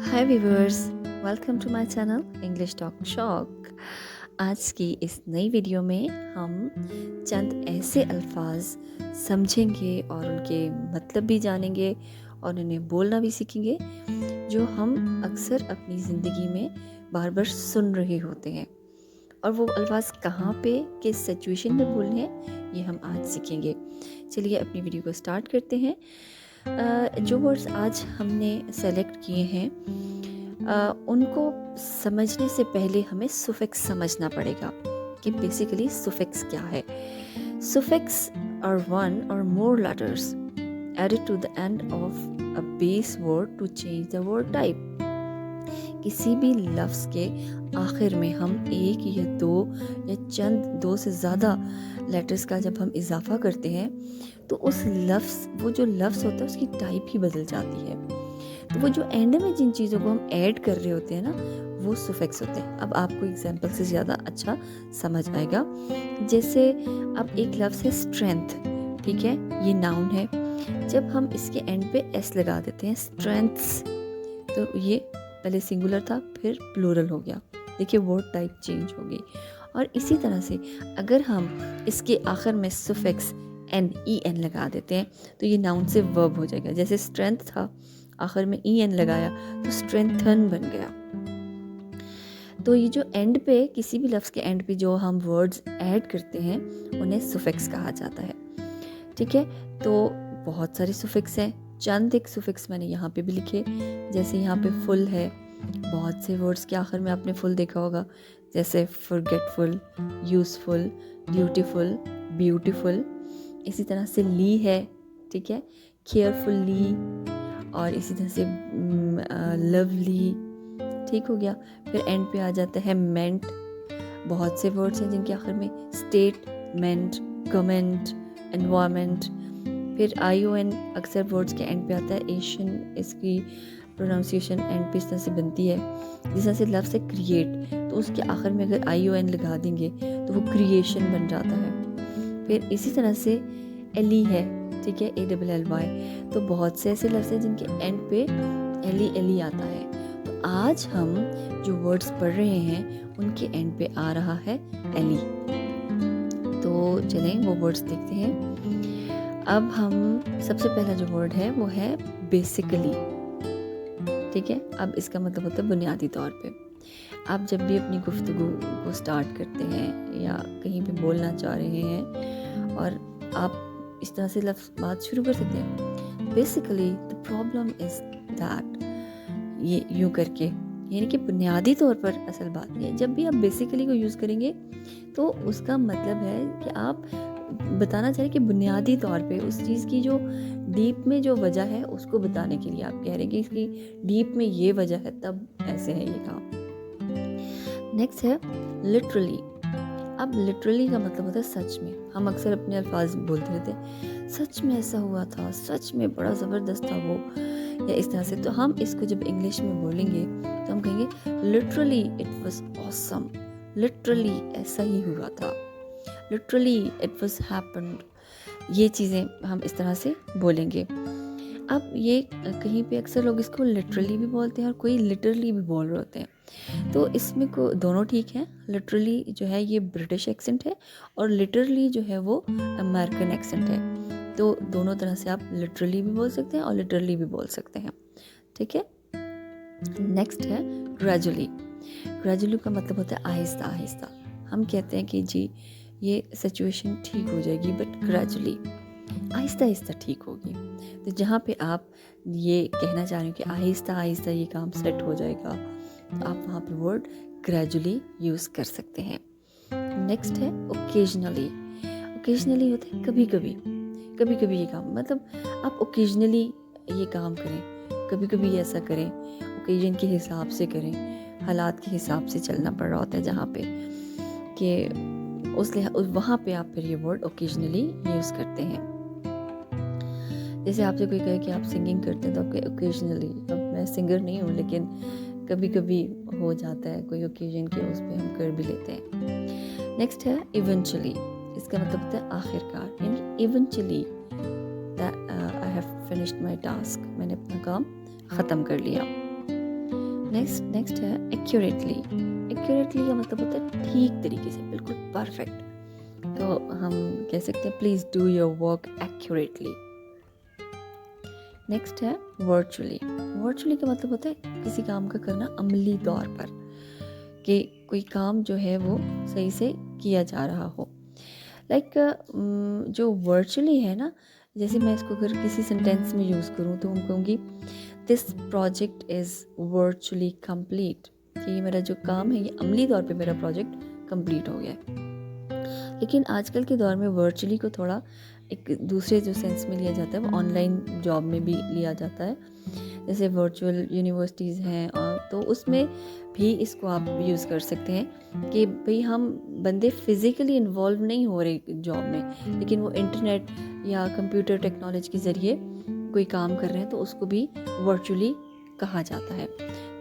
Hi viewers, welcome to my channel English talk shock. आज की इस नई वीडियो में हम चंद ऐसे अल्फाज समझेंगे और उनके मतलब भी जानेंगे और उन्हें बोलना भी सीखेंगे जो हम अक्सर अपनी ज़िंदगी में बार बार सुन रहे होते हैं। और वो अल्फाज कहाँ पे किस सिचुएशन में बोलने हैं ये हम आज सीखेंगे। चलिए अपनी वीडियो को स्टार्ट करते हैं। जो वर्ड्स आज हमने सेलेक्ट किए हैं उनको समझने से पहले हमें सुफिक्स समझना पड़ेगा कि बेसिकली सुफिक्स क्या है। Suffix are one or more letters added to the end of a base word to change the word type. किसी भी लफ्ज़ के आखिर में हम एक या दो या चंद दो से ज़्यादा लेटर्स का जब हम इजाफा करते हैं तो उस वो जो लफ्ज़ होता है उसकी टाइप ही बदल जाती है। तो वो जो एंड में जिन चीज़ों को हम ऐड कर रहे होते हैं ना वो सुफिक्स होते हैं। अब आपको एग्जाम्पल से ज़्यादा अच्छा समझ आएगा। जैसे अब एक लफ्ज़ है स्ट्रेंथ, ठीक है, ये नाउन है। जब हम इसके एंड पे एस लगा देते हैं स्ट्रेंथ्स, तो ये पहले सिंगुलर था फिर प्लूरल हो गया। देखिए वर्ड टाइप चेंज हो गई। और इसी तरह से अगर हम इसके आखिर में सुफिक्स एन ई एन लगा देते हैं तो ये नाउन से वर्ब हो जाएगा। जैसे स्ट्रेंथ था, आखिर में ई एन लगाया तो स्ट्रेंथन बन गया। तो ये जो एंड पे किसी भी लफ्ज़ के एंड पे जो हम वर्ड्स ऐड करते हैं उन्हें सुफिक्स कहा जाता है, ठीक है। तो बहुत सारे सुफिक्स हैं, चंद एक सुफिक्स मैंने यहाँ पे भी लिखे। जैसे यहाँ पे फुल है, बहुत से वर्ड्स के आखिर में आपने फुल देखा होगा, जैसे फॉरगेटफुल, यूज़फुल, ब्यूटीफुल, ब्यूटीफुल। इसी तरह से ली है, ठीक है, केयरफुली, और इसी तरह से लवली, ठीक हो गया। फिर एंड पे आ जाता है मेंट। बहुत से वर्ड्स हैं जिनके आखिर में स्टेट, मेंट, कमेंट, एनवायरमेंट। फिर आई ओ एन अक्सर वर्ड्स के एंड पे आता है। एशियन, इसकी प्रोनाउंसिएशन एंड पे इस तरह से बनती है। जिस तरह से लफ्ज़ है क्रिएट, तो उसके आखिर में अगर आई ओ एन लगा देंगे तो वो क्रिएशन बन जाता है। फिर इसी तरह से एली है, ठीक है, ALLY। तो बहुत से ऐसे लफ्ज़ हैं जिनके एंड पे एली आता है। तो आज हम जो वर्ड्स पढ़ रहे हैं उनके एंड पे आ रहा है एली। तो चलें वो वर्ड्स देखते हैं। अब हम सबसे पहला जो वर्ड है वो है बेसिकली, ठीक है। अब इसका मतलब होता है बुनियादी तौर पे। आप जब भी अपनी गुफ्तगू को स्टार्ट करते हैं या कहीं पे बोलना चाह रहे हैं और आप इस तरह से लफ्ज़ बात शुरू कर सकते हैं, basically the problem is that, ये यूँ करके, यानी कि बुनियादी तौर पर असल बात है। जब भी आप बेसिकली को यूज़ करेंगे तो उसका मतलब है कि आप बताना चाहें कि बुनियादी तौर पे उस चीज़ की जो डीप में जो वजह है उसको बताने के लिए आप कह रहे हैं कि इसकी डीप में ये वजह है, तब ऐसे है ये काम। नेक्स्ट है लिटरली। अब लिटरली का मतलब होता है सच में। हम अक्सर अपने अल्फाज बोलते रहते हैं, सच में ऐसा हुआ था, सच में बड़ा ज़बरदस्त था वो, या इस तरह से। तो हम इसको जब इंग्लिश में बोलेंगे तो हम कहेंगे literally it was awesome, literally ऐसा ही हुआ था, लिटरली इट वाज हैपेंड। ये चीज़ें हम इस तरह से बोलेंगे। अब ये कहीं पे अक्सर लोग इसको लिटरली भी बोलते हैं और कोई लिटरली भी बोल रहे होते हैं। तो इसमें को दोनों ठीक है। लिटरली जो है ये ब्रिटिश एक्सेंट है और लिटरली जो है वो अमेरिकन एक्सेंट है। तो दोनों तरह से आप लिटरली भी बोल सकते हैं और लिटरली भी बोल सकते हैं, ठीक है। नेक्स्ट है ग्रेजुअली। ग्रेजुअली का मतलब होता है आहिस्ता आहिस्ता। हम कहते हैं कि जी ये सिचुएशन ठीक हो जाएगी, बट ग्रेजुअली, आहिस्ता आहिस्ता ठीक होगी। तो जहाँ पे आप ये कहना चाह रहे हो कि आहिस्ता आहिस्ता ये काम सेट हो जाएगा, तो आप वहाँ पे वर्ड ग्रेजुअली यूज़ कर सकते हैं। नेक्स्ट है ओकेजनली। ओकेजनली होता है कभी कभी, कभी कभी ये काम, मतलब आप ओकेजनली ये काम करें, कभी कभी ऐसा करें, ओकेजन के हिसाब से करें, हालात के हिसाब से चलना पड़ रहा होता है जहाँ पे कि वहाँ पे आप फिर ये वर्ड ओकेजनली यूज़ करते हैं। जैसे आपसे कोई कहे कि आप सिंगिंग करते हैं तो आपके ओकेजनली, अब मैं सिंगर नहीं हूँ लेकिन कभी कभी हो जाता है कोई ओकेजन के, उस पर हम कर भी लेते हैं। नेक्स्ट है इवेंचुअली। इसका मतलब होता है आखिरकार, यानी eventually I have finished my task, मैंने अपना काम ख़त्म कर लिया। नेक्स्ट है एक्यूरेटली। एक्यूरेटली का मतलब होता है ठीक तरीके से, बिल्कुल परफेक्ट। तो हम कह सकते हैं please do your work accurately. Next है वर्चुअली। वर्चुअली का मतलब होता है किसी काम का करना अमली तौर पर, कि कोई काम जो है वो सही से किया जा रहा हो। लाइक जो वर्चुअली है ना, जैसे मैं इसको अगर किसी सेंटेंस में यूज़ करूँ तो मैं कहूँगी this project is virtually complete, कि ये मेरा जो काम है ये अमली तौर पे मेरा प्रोजेक्ट कंप्लीट हो गया है। लेकिन आजकल के दौर में वर्चुअली को थोड़ा एक दूसरे जो सेंस में लिया जाता है वो ऑनलाइन जॉब में भी लिया जाता है। जैसे वर्चुअल यूनिवर्सिटीज़ हैं, और तो उसमें भी इसको आप यूज़ कर सकते हैं कि भाई हम बंदे फिज़िकली इन्वॉल्व नहीं हो रहे जॉब में, लेकिन वो इंटरनेट या कंप्यूटर टेक्नोलॉजी के ज़रिए कोई काम कर रहे हैं, तो उसको भी वर्चुअली कहा जाता है।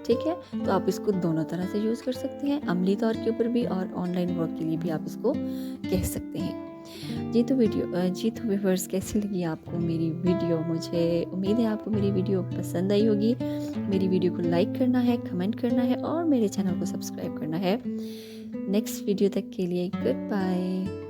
ठीक है, तो आप इसको दोनों तरह से यूज़ कर सकते हैं, अमली तौर के ऊपर भी और ऑनलाइन वर्क के लिए भी आप इसको कह सकते हैं। जी तो व्यूअर्स, कैसी लगी आपको मेरी वीडियो? मुझे उम्मीद है आपको मेरी वीडियो पसंद आई होगी। मेरी वीडियो को लाइक करना है, कमेंट करना है और मेरे चैनल को सब्सक्राइब करना है। नेक्स्ट वीडियो तक के लिए गुड बाय।